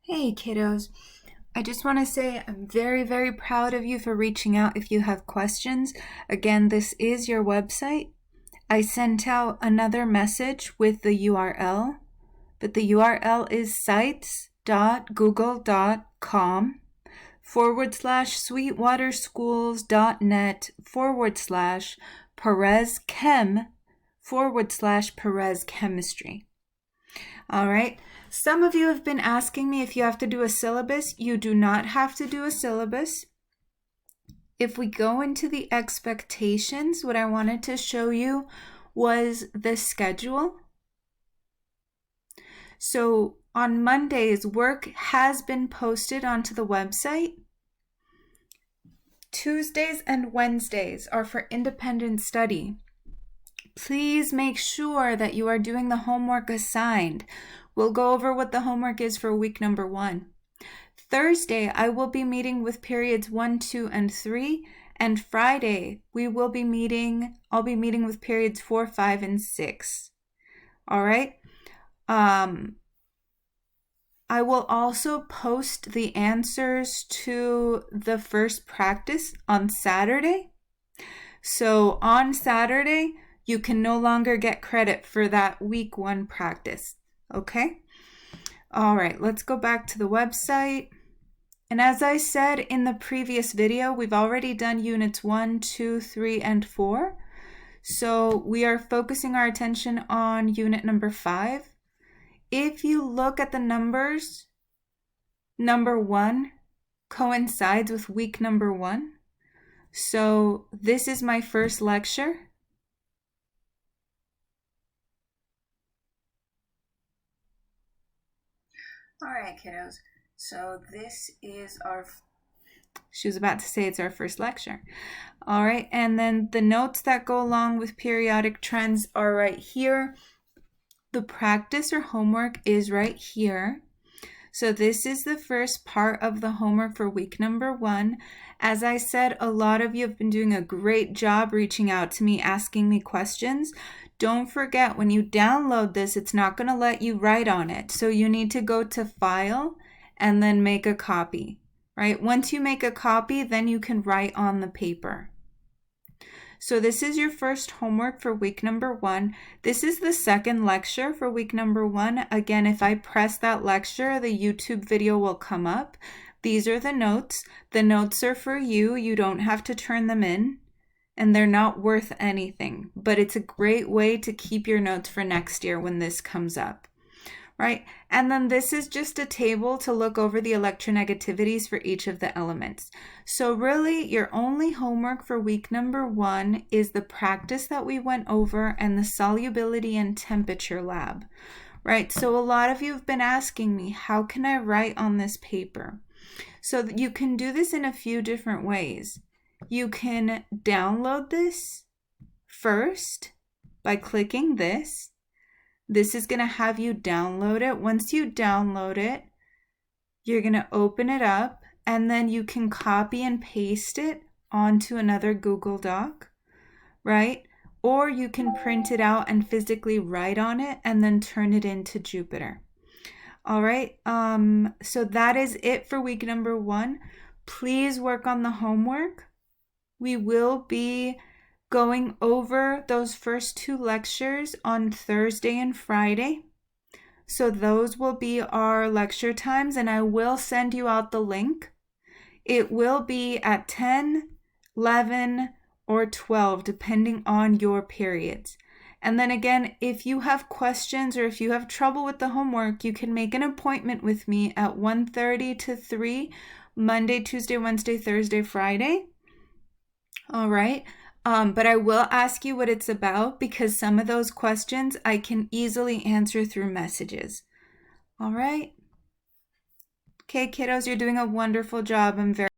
Hey kiddos, I just want to say I'm very, very proud of you for reaching out if you have questions. Again, this is your website. I sent out another message with the URL, but the URL is sites.google.com/sweetwaterschools.net/Perez Chem/Perez Chemistry. All right. Some of you have been asking me if you have to do a syllabus. You do not have to do a syllabus. If we go into the expectations, what I wanted to show you was the schedule. So on Mondays, work has been posted onto the website. Tuesdays and Wednesdays are for independent study. Please make sure that you are doing the homework assigned. We'll go over what the homework is for week number 1. Thursday, I will be meeting with periods 1, 2, and 3. And Friday, I'll be meeting with periods 4, 5, and 6. All right? I will also post the answers to the first practice on Saturday. So on Saturday, you can no longer get credit for that week 1 practice. Okay? All right, let's go back to the website. And as I said in the previous video, we've already done units 1, 2, 3, and 4. So we are focusing our attention on unit number 5. If you look at the numbers, number 1 coincides with week number 1. So this is my first lecture. All right, kiddos. So this is she was about to say it's our first lecture. All right, and then the notes that go along with periodic trends are right here. The practice or homework is right here. So this is the first part of the homework for week number 1. As I said, a lot of you have been doing a great job reaching out to me, asking me questions. Don't forget, when you download this, it's not going to let you write on it. So you need to go to File and then make a copy, right? Once you make a copy, then you can write on the paper. So this is your first homework for week number 1. This is the second lecture for week number 1. Again, if I press that lecture, the YouTube video will come up. These are the notes. The notes are for you. You don't have to turn them in, and they're not worth anything. But it's a great way to keep your notes for next year when this comes up. Right? And then this is just a table to look over the electronegativities for each of the elements. So really, your only homework for week number 1 is the practice that we went over and the solubility and temperature lab. Right? So a lot of you have been asking me, how can I write on this paper? So you can do this in a few different ways. You can download this first by clicking this. This is going to have you download it. Once you download it, you're going to open it up, and then you can copy and paste it onto another Google Doc, right? Or you can print it out and physically write on it and then turn it into Jupyter. All right, so that is it for week number 1. Please work on the homework. We will be going over those first 2 lectures on Thursday and Friday. So those will be our lecture times, and I will send you out the link. It will be at 10, 11, or 12, depending on your periods. And then again, if you have questions or if you have trouble with the homework, you can make an appointment with me at 1:30 to 3, Monday, Tuesday, Wednesday, Thursday, Friday. All right. But I will ask you what it's about, because some of those questions I can easily answer through messages. All right. Okay, kiddos, you're doing a wonderful job. I'm very